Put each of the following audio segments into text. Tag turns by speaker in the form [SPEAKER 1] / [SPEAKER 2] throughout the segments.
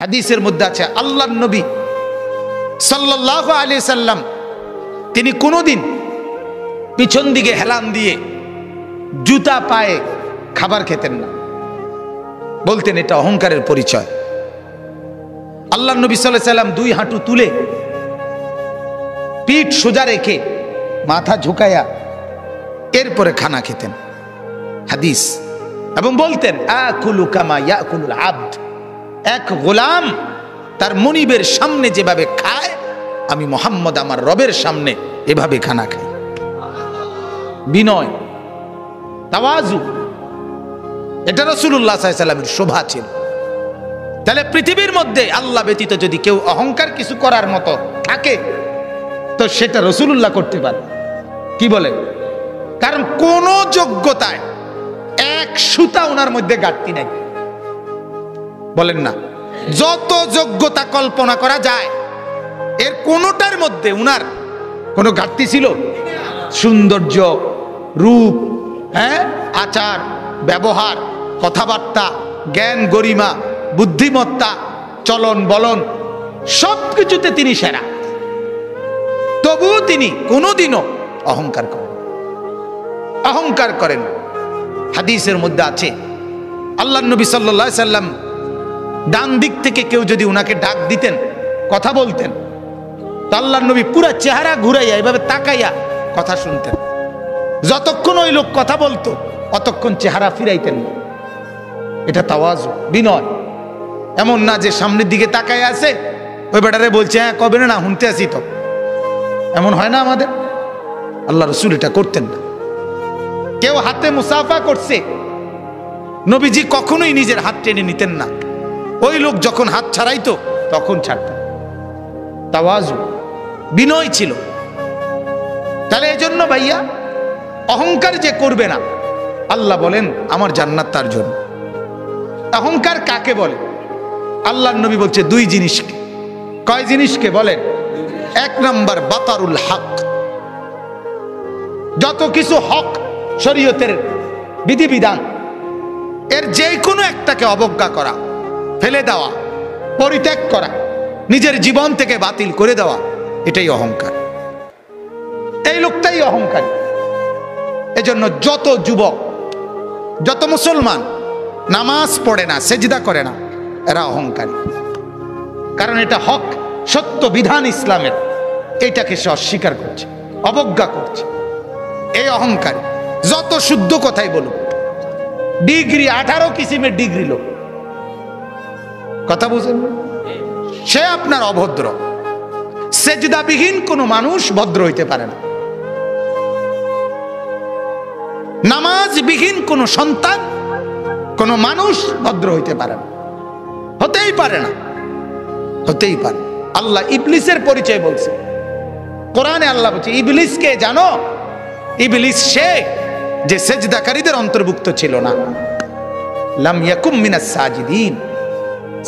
[SPEAKER 1] হাদিসের মধ্যে আছে আল্লাহর নবী সাল্লাল্লাহু আলাইহি সাল্লাম তিনি কোনোদিন পিছন দিকে হেলান দিয়ে জুতা পায়ে খাবার খেতেন না, বলতেন এটা অহংকারের পরিচয়। আল্লাহর নবী সাল্লাল্লাহু আলাইহি সাল্লাম দুই হাঁটু তুলে পিঠ সোজা রেখে মাথা ঝুঁকায়া এরপরে খানা খেতেন, হাদিস। এবং বলতেন আকুলু কামা ইয়াকুলুল আবদ, এক গোলাম তার মনিবের সামনে যেভাবে খায় আমি মুহাম্মদ আমার রবের সামনে এভাবে খানা খাই। বিনয়, তাওয়াজু, এটা রাসূলুল্লাহ সাল্লাল্লাহু আলাইহি সাল্লামের শোভা ছিল। তাহলে পৃথিবীর মধ্যে আল্লাহ ব্যতীত যদি কেউ অহংকার কিছু করার মতো থাকে তো সেটা রাসূলুল্লাহ করতে পারে। কি বলে? কারণ কোন যোগ্যতায় এক সুতা ওনার মধ্যে ঘাটতি নাই, বলেন না? যত যোগ্যতা কল্পনা করা যায় এর কোনটার মধ্যে উনার কোনো ঘাটতি ছিল? সৌন্দর্য, রূপ, আচার ব্যবহার, কথাবার্তা, জ্ঞান গরিমা, বুদ্ধিমত্তা, চলন বলন সবকিছুতে তিনি সেরা। তবুও তিনি কোনোদিনও অহংকার করেন। হাদিসের মধ্যে আছে আল্লাহর নবী সাল্লাল্লাহু আলাইহি সাল্লাম ডান দিক থেকে কেউ যদি উনাকে ডাক দিতেন, কথা বলতেন, তো আল্লাহর নবী পুরা চেহারা ঘুরাইয়া এভাবে তাকাইয়া কথা শুনতেন। যতক্ষণ ওই লোক কথা বলতো অতক্ষণ চেহারা ফিরাইতেন না। এটা তাওয়াজু, বিনয়। এমন না যে সামনের দিকে তাকায় আছে ওই বেটারে বলছে হ্যাঁ কবে না শুনতে আসি, তো এমন হয় না আমাদের। আল্লাহ রাসূল এটা করতেন না। কেউ হাতে মুসাফা করছে, নবীজি কখনোই নিজের হাত টেনে নিতেন না, ওই লোক যখন হাত ছাড়াইতো তখন ছাড়তেন। তাওয়াজু, বিনয় ছিল। তাহলে এজন্য ভাইয়া অহংকার যে করবে না, আল্লাহ বলেন আমার জান্নাত তার জন্য। অহংকার কাকে বলে? আল্লাহর নবী বলছে দুই জিনিসকে। কয় জিনিসকে বলেন? এক নাম্বার বাতারুল হক, যত কিছু হক শরীয়তের বিধিবিধান এর যে কোনো একটাকে অবজ্ঞা করা, ফেলে দেওয়া, পরিত্যাগ করা, নিজের জীবন থেকে বাতিল করে দেওয়া, এটাই অহংকার। এই লোকটাই অহংকারী। এজন্য যত যুবক, যত মুসলমান নামাজ পড়ে না, সেজদা করে না, এরা অহংকারী। কারণ এটা হক, সত্য বিধান ইসলামের, এটাকে সে অস্বীকার করছে, অবজ্ঞা করছে। এই অহংকারী যত শুদ্ধ কথাই বলুক, ডিগ্রি 18 কিসিমের ডিগ্রি লোক, কথা বুঝেন, সে আপনার অভদ্র। সেজদাবিহীন কোনো মানুষ ভদ্র হইতে পারে না। নামাজবিহীন কোনো সন্তান, কোনো মানুষ ভদ্র হইতে পারে না, হতেই পারে না, হতেই পারে। আল্লাহ ইবলিসের পরিচয় বলছে কোরআনে। আল্লাহ বলছে ইবলিসকে জানো? ইবলিস সে যে সেজদাকারীদের অন্তর্ভুক্ত ছিল না। লাম ইয়াকুম মিনাস সাজিদিন,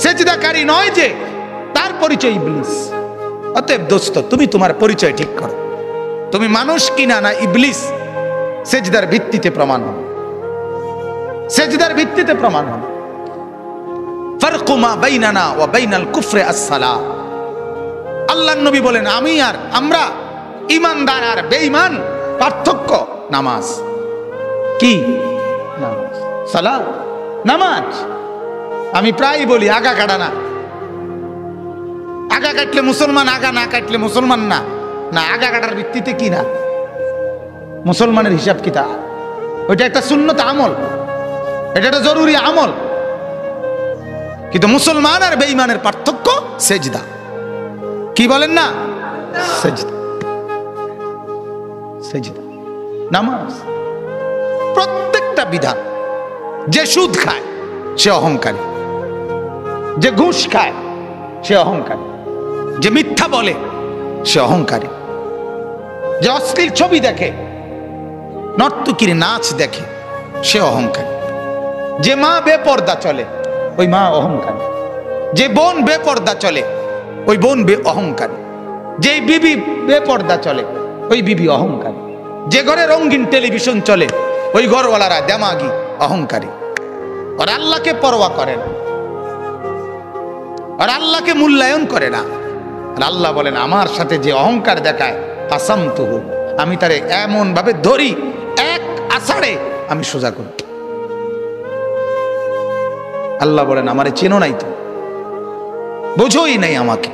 [SPEAKER 1] সেজদাকারী নয় যে, তার পরিচয় ইবলিস। অতএব দোস্ত, তুমি তোমার পরিচয় ঠিক করো, তুমি মানুষ কিনা না ইবলিস, সেজদার ভিত্তিতে প্রমাণ হবে, সেজদার ভিত্তিতে প্রমাণ হবে। ফারকু মা বাইনানা ওয়া বাইনাল কুফরি আস-সালাহ। আল্লাহর নবী বলেন আমি আর আমরা, ঈমানদার আর বেঈমান পার্থক্য নামাজ। কি নামাজ? সালাত, নামাজ। আমি প্রায় বলি আগা কাটা না, আগা কাটলে মুসলমান, আগা না কাটলে মুসলমান না। না, আগা কাটার ভিত্তিতে কি না মুসলমানের হিসাব কিতাব, ওইটা একটা সুন্নত আমল, এটা একটা জরুরি আমল। কিন্তু মুসলমান আর বেঈমানের পার্থক্য সেজদা। কি বলেন না? সেজদা, সেজদা, নামাজ। প্রত্যেকটা বিধান। যে সুদ খায় সে অহংকারী, যে ঘুষ খায় সে অহংকারী, যে মিথ্যা বলে সে অহংকারী, যে অশ্লীল ছবি দেখে, নর্তকীর নাচ দেখে সে অহংকারী, যে মা বেপর্দা চলে ওই মা অহংকারী, যে বোন বেপর্দা চলে ওই বোন অহংকারী, যে বিবি বেপর্দা চলে ওই বিবি অহংকারী, যে ঘরে রঙিন টেলিভিশন চলে ওই ঘরওয়ালারা দেমাগি, অহংকারী। আর আল্লাহকে পরোয়া করেন। আর আল্লাহকে মূল্যায়ন করে না। আর আল্লাহ বলেন আমার সাথে যে অহংকার দেখায় কাসামতুহু, আমি তারে এমন ভাবে ধরি এক আষাঢ়ে আমি সোজা করি। আল্লাহ বলেন আমারে চেনো নাই, তো বোঝোই নাই আমাকে।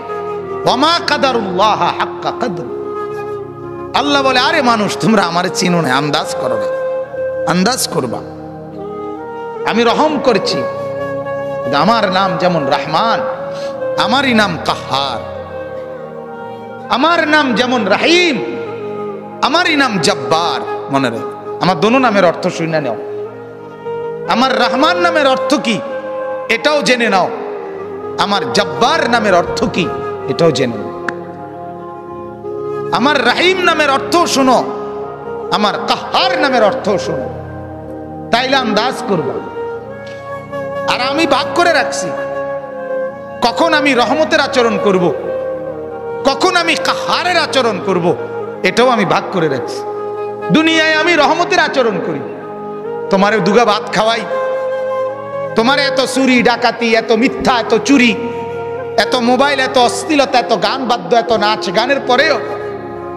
[SPEAKER 1] ওয়ামা কাদারুল্লাহ হাক্কা কদর। আল্লাহ বলে আরে মানুষ তোমরা আমারে চেনো না, আন্দাজ করো না, আন্দাজ করবা। আমি রহম করছি, আমার নাম যেমন রহমান, আমারই নাম কাহার। আমার নাম যেমন রাহিম, আমারই নাম জব্বার। মনে রাখ, আমার দোনো নামের অর্থ শুনে নাও। আমার রহমান নামের অর্থ কি এটাও জেনে নাও, আমার জব্বার নামের অর্থ কি এটাও জেনে নাও। আমার রাহিম নামের অর্থ শোনো, আমার কাহার নামের অর্থ শোনো, তাইলে আন্দাজ করবা। আর আমি ভাগ করে রাখছি কখন আমি রহমতের আচরণ করব, কখন আমি কাহারের আচরণ করব, এটাও আমি ভাগ করে রাখছি। দুনিয়ায় আমি রহমতের আচরণ করি, তোমারে দুগা ভাত খাওয়াই, তোমারে এত চুরি ডাকাতি, এত মিথ্যা, এত চুরি, এত মোবাইল, এত অশ্লীলতা, এত গান বাদ্য, এত নাচ গানের পরেও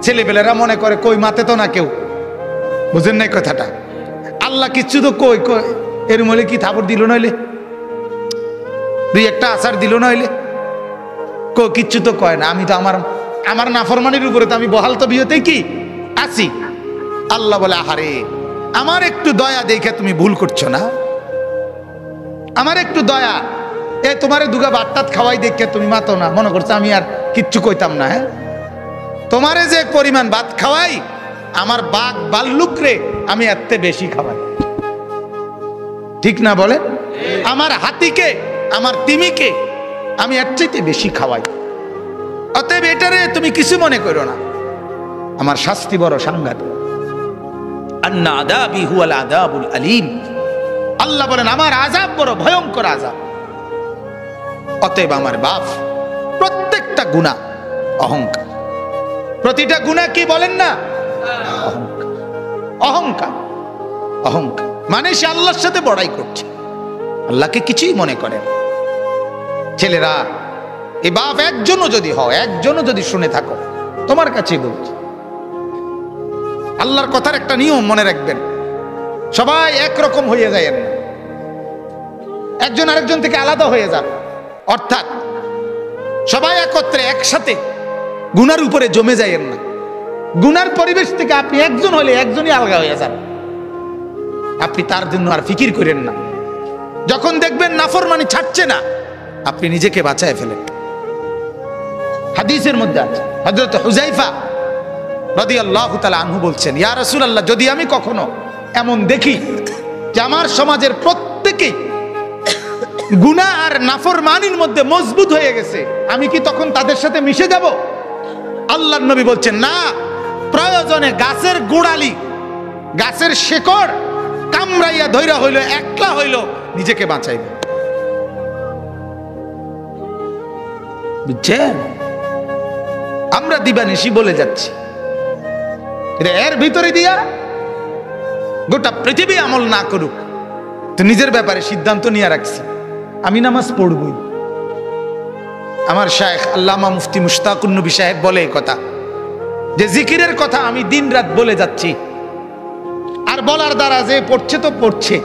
[SPEAKER 1] ছেলেপেলেরা মনে করে কই মাতে তো না কেউ। বুঝেন নাই কথাটা? আল্লাহ কিচ্ছু তো কই কই এর মলে কি থাপড় দিল নইলে, দুই একটা আচার দিল নইলে, কিচ্ছু তো কয় না। আমি তো আমার নাফরমানির উপরে তো আমি বহাল তো বিয়েতে কি আছি। আল্লাহ বলে আহারে আমার একটু দয়া দেখে তুমি ভুল করছো না, আমার একটু দয়া, তোমারে দুগা ভাত খাওয়াই দেখে তুমি মাতো না, মনে করছো আমি আর কিচ্ছু কইতাম না। হ্যাঁ, তোমারে যে পরিমাণ ভাত খাওয়াই, আমার বাঘ বাল্লুক রে আমি এত বেশি খাওয়াই, ঠিক না বলে? আমার হাতিকে, আমার তিমিকে আমি এর চাইতে বেশি খাওয়াই। অতএব এটারে তুমি কিছু মনে করো না, আমার শাস্তি বড় সাংঘাতিক। আন্না আযাবি হুয়াল আযাবুল আলীম। আল্লাহ বলেন আমার আযাব বড় ভয়ঙ্কর আযাব। অতএব আমার বাপ প্রত্যেকটা গুনাহ অহংকার, প্রতিটা গুনাহ কি বলেন না অহংকার। অহংকার, অহংকার মানে সে আল্লাহর সাথে বড়াই করছে, আল্লাহকে কিছুই মনে করে না। ছেলেরা এই বাপ একজনও যদি হও, একজনও যদি শুনে থাকো, তোমার কাছে বলছি আল্লাহর কথার একটা নিয়ম মনে রাখবেন, সবাই একরকম হয়ে যায় না, একজন আরেকজন থেকে আলাদা হয়ে যান। অর্থাৎ সবাই একত্রে একসাথে গুনার উপরে জমে যায় না। গুনার পরিবেশ থেকে আপনি একজন হলে একজনই আলগা হয়ে যান, আপনি তার জন্য আর ফিকির করেন না। যখন দেখবেন নাফরমানি ছাড়ছে না, আপনি নিজেকে বাঁচায় ফেলেন। হাদিসের মধ্যে আছে, হযরত হুযায়ফা রাদিয়াল্লাহু তাআলা আনহু বলছেন, ইয়া রাসূলুল্লাহ, যদি আমি কখনো এমন দেখি যে আমার সমাজের প্রত্যেকেই গুনাহ আর নাফরমানির মধ্যে মজবুত হয়ে গেছে, আমি কি তখন তাদের সাথে মিশে যাব? আল্লাহর নবী বলছেন না, প্রয়োজনে গাছের গোড়ালি, গাছের শেকড় কামড়াইয়া ধইরা হইল, একলা হইল, নিজেকে বাঁচাইবে। বুঝছেন? আমরা দিবানিশি বলে যাচ্ছি, এর ভিতরে দিয়া গোটা পৃথিবী আমল না করুক, তো নিজের ব্যাপারে সিদ্ধান্ত নিয়ে রাখছি আমি নামাজ পড়বই। আমার শায়েখ আল্লামা মুফতি মুশতাকুন নবী সাহেব বলে এই কথা, যে জিকিরের কথা আমি দিন রাত বলে যাচ্ছি, আর বলার দ্বারা যে পড়ছে তো পড়ছে,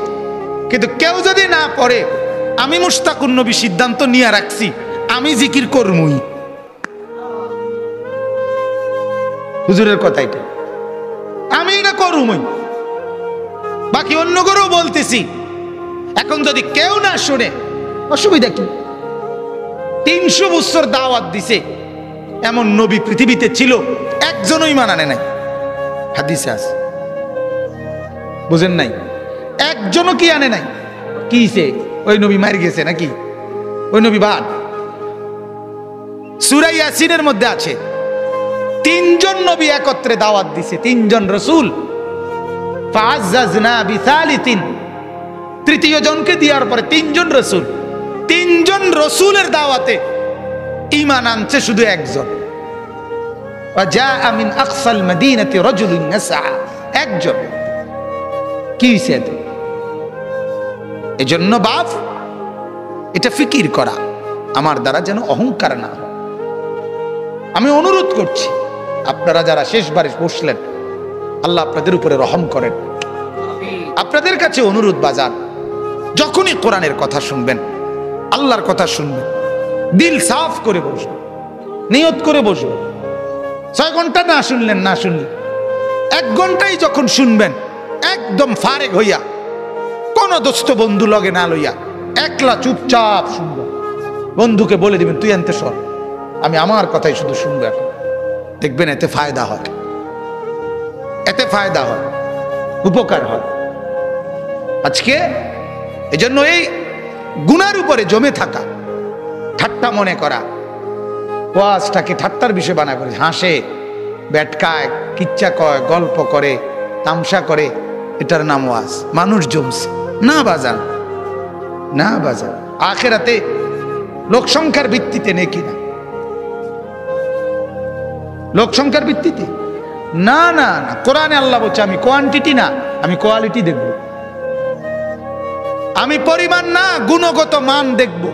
[SPEAKER 1] কিন্তু কেউ যদি না পড়ে, আমি মুশতাকুন নবী সিদ্ধান্ত নিয়ে রাখছি আমি জিকির করবই। হুজুরের কথা এটা, আমি এটা করবই, বাকি অন্য করেও বলতেছি। এখন যদি কেউ না শুনে অসুবিধা কি? 300 বছর দাওয়াত দিছে, এমন নবী পৃথিবীতে ছিল একজনই মানানে নাই, হাদিসে আছে। বুঝেন নাই? একজনও কি আনে নাই? কিছে ওই নবী মার গেছে নাকি? ওই নবী বাদ। সূরা ইয়াসিনের মধ্যে আছে 3 জন নবী একত্রে দাওয়াত দিছে, 3 জন রাসূল। ফাআযাযনা বিসালিতিন, তৃতীয় জনকে দেওয়ার পরে 3 জন রাসূল, 3 জন রাসূলের দাওয়াতে ঈমান আনছে শুধু একজন। ওয়াজা মিন আকসাল মদিনাতি রাজুলুন ইয়াসআ, একজন। কি হইছে এতে? এজন্য বাপ এটা ফিকির করা, আমার দ্বারা যেন অহংকার না হয়। আমি অনুরোধ করছি, আপনারা যারা শেষবারে বসলেন, আল্লাহ আপনাদের উপরে রহম করেন। আপনাদের কাছে অনুরোধ বাজার, যখনই কোরআনের কথা শুনবেন, আল্লাহর কথা শুনবেন, দিল সাফ করে বসবেন, নিয়ত করে বসবেন। 6 ঘন্টা না শুনলেন, 1 ঘন্টাই যখন শুনবেন, একদম ফারেক হইয়া, কোন দোস্ত বন্ধু লগে না লইয়া, একলা চুপচাপ শুনবেন। বন্ধুকে বলে দিবেন, তুই আনতে সর, আমি আমার কথাই শুধু শুনবো। এখন দেখবেন এতে ফায়দা হয়, এতে ফায়দা হয়, উপকার হয়। আজকে এজন্য এই গুনার উপরে জমে থাকা, ঠাট্টা মনে করা, ওয়াজটাকে ঠাট্টার বিষয় বানা করে, হাসে, ব্যাটকায়, কিচ্ছা কয়, গল্প করে, তামসা করে, এটার নাম ওয়াজ। মানুষ জমছে না বাজান, না বাজান। আখেরাতে লোক সংখ্যার ভিত্তিতে নেকি না, লোক সংখ্যার ভিত্তিতে না, না না। কোরআনে আল্লাহ বলছে, আমি কোয়ান্টিটি না, আমি কোয়ালিটি দেখব। আমি পরিমাণ না, গুণগত মান দেখব,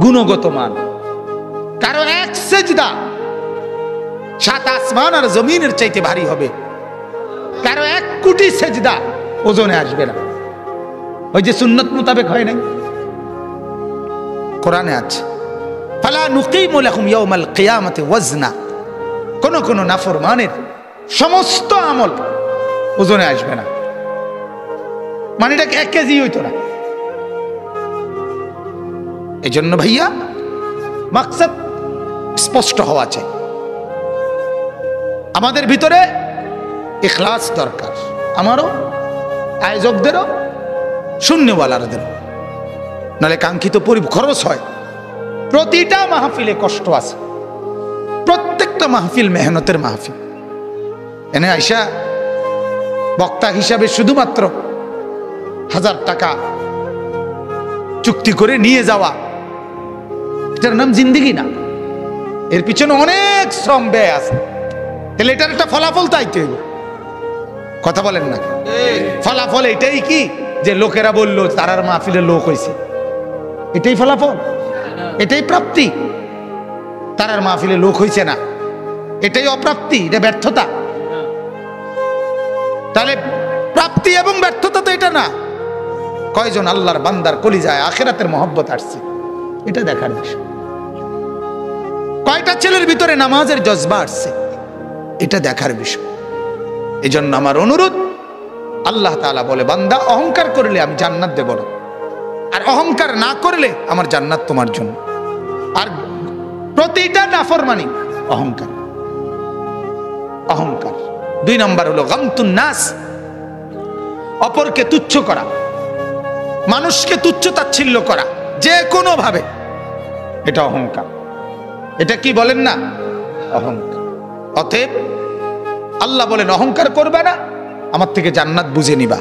[SPEAKER 1] গুণগত মান। কারো এক সেজদা 7 আসমান আর জমিনের চাইতে ভারী হবে, কারো 1 কোটি সেজদা ওজনে আসবে না। ওই যে সুন্নত মোতাবেক হয় নাই, কোরআনে আছে, ফালা নুকিমু লাহুম ইয়াউমাল কিয়ামাতি ওয়াজনা। কোন কোন নাফরমানের সমস্ত আমল ওজনে আসবে না, মানে এটা 1 কেজি হইতো না। এই জন্য ভাইয়া মাকসাদ স্পষ্ট হওয়া চাই। আমাদের ভিতরে ইখলাস দরকার, আমারও, আয়োজকদেরও, শূন্যওয়ালাদেরও, নাহলে কাঙ্ক্ষিত খরচ হয়। প্রতিটা মাহফিলে কষ্ট আছে, প্রত্যেকটা মাহফিল মেহনতের মাহফিল। এনে আইসা বক্তা হিসাবে শুধুমাত্র 1000 টাকা চুক্তি করে নিয়ে যাওয়া, এটার নাম জিন্দেগি না। এর পিছনে অনেক শ্রম ব্যয় আছে। তাহলে এটার একটা ফলাফল তাইতে হইব, কথা বলেন না? ফলাফল এটাই কি যে লোকেরা বললো তারার মাহফিলে লোক হয়েছে, এটাই ফলাফল, এটাই প্রাপ্তি? তারার মাহফিলে লোক হয়েছে না, এটাই অপ্রাপ্তি, এটা ব্যর্থতা। তাহলে প্রাপ্তি এবং ব্যর্থতা তো এটা না। কয়জন আল্লাহর বান্দার কলিজায় আখিরাতের মহব্বত আসছে, এটা দেখার বিষয়। কয়টা ছেলের ভিতরে নামাজের জজবা আসছে, এটা দেখার বিষয়। এই জন্য আমার অনুরোধ, আল্লাহ তাআলা বলে, বান্দা অহংকার করলে আমি জান্নাত দেব না, আর অহংকার না করলে আমার জান্নাত তোমার জন্য। আর প্রতিটা নাফরমানি অহংকার, অহংকার। 2 নম্বর হলো গামতুন নাস, অপরকে তুচ্ছ করা, মানুষকে তুচ্ছ তাচ্ছিল্য করা যে কোনো ভাবে, এটা অহংকার। এটা কি বলেন না? অহংকার। অতএব আল্লাহ বলেন অহংকার করবে না, আমার থেকে জান্নাত বুঝে নিবা।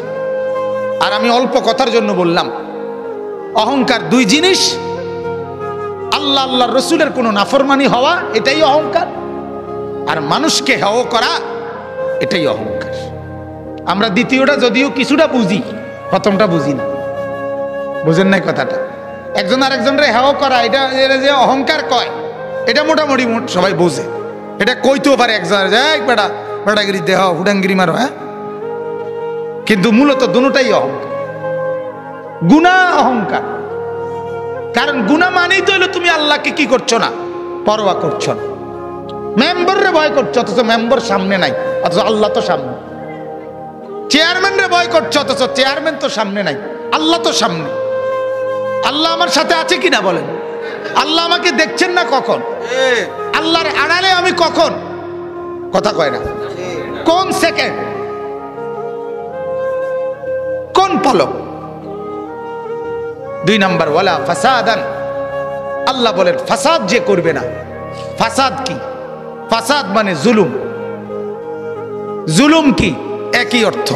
[SPEAKER 1] আর আমি অল্প কথার জন্য বললাম, অহংকার 2 জিনিস। আল্লাহ আল্লাহর রসুলের কোনো নাফরমানি হওয়া, এটাই অহংকার। আর মানুষকে হেয় করা, এটাই অহংকার। আমরা দ্বিতীয়টা যদিও কিছুটা বুঝি, প্রথমটা বুঝি না। বুঝেন নাই কথাটা? একজন আরেকজনের হেয় করা, এটা যে অহংকার কয়, এটা মোটামুটি সবাই বোঝে। এটা কইতেও পারে একজন, বেটা বেটাগিরি দেহ হুডাঙ্গিরি মারো, হ্যাঁ। কিন্তু মূলত দুটোটাই অহংকার, গুনাহ অহংকার। কারণ গুনাহ মানেই তো হলো তুমি আল্লাহকে কি করছো না, পরোয়া করছো না। মেম্বাররে ভয় করছো, অথচ মেম্বার সামনে নাই, অথচ আল্লাহ তো সামনে। চেয়ারম্যানরে ভয় করছো, অথচ চেয়ারম্যান তো সামনে নাই, আল্লাহ তো সামনে। আল্লাহ আমার সাথে আছে কিনা বলেন? আল্লাহ আমাকে দেখছেন না কখন? আল্লাহর আড়ালে আমি কখন? কথা কয় না। কোন সেকেন্ড, কোন পলক? 2 নম্বর ওয়ালা ফাসাদান, আল্লাহ বলেন ফাসাদ যে করবে না। ফাসাদ কি? ফাসাদ মানে জুলুম। জুলুম কি? একই অর্থ,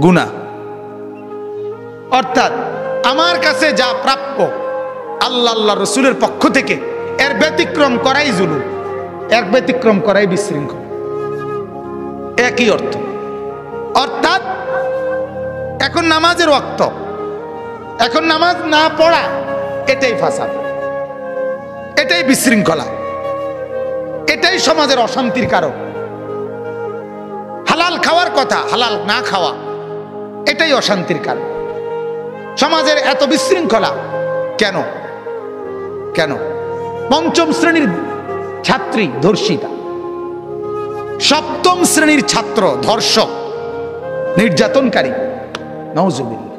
[SPEAKER 1] গুনাহ। অর্থাৎ আমার কাছে যা প্রাপ্য আল্লাহ আল্লাহ রসুলের পক্ষ থেকে, এর ব্যতিক্রম করাই জুলুম, এর ব্যতিক্রম করাই বিশৃঙ্খলা। একই অর্থ। অর্থাৎ এখন নামাজের ওয়াক্ত, এখন নামাজ না পড়া এটাই ফাসাদ, এটাই বিশৃঙ্খলা, এটাই সমাজের অশান্তির কারণ। হালাল খাওয়ার কথা, হালাল না খাওয়া, এটাই অশান্তির কারণ। সমাজের এত বিশৃঙ্খলা কেন? কেন? পঞ্চম শ্রেণীর ছাত্রী ধর্ষিতা, সপ্তম শ্রেণীর ছাত্র ধর্ষক, নির্যাতনকারী, নাউজুবিল্লাহ।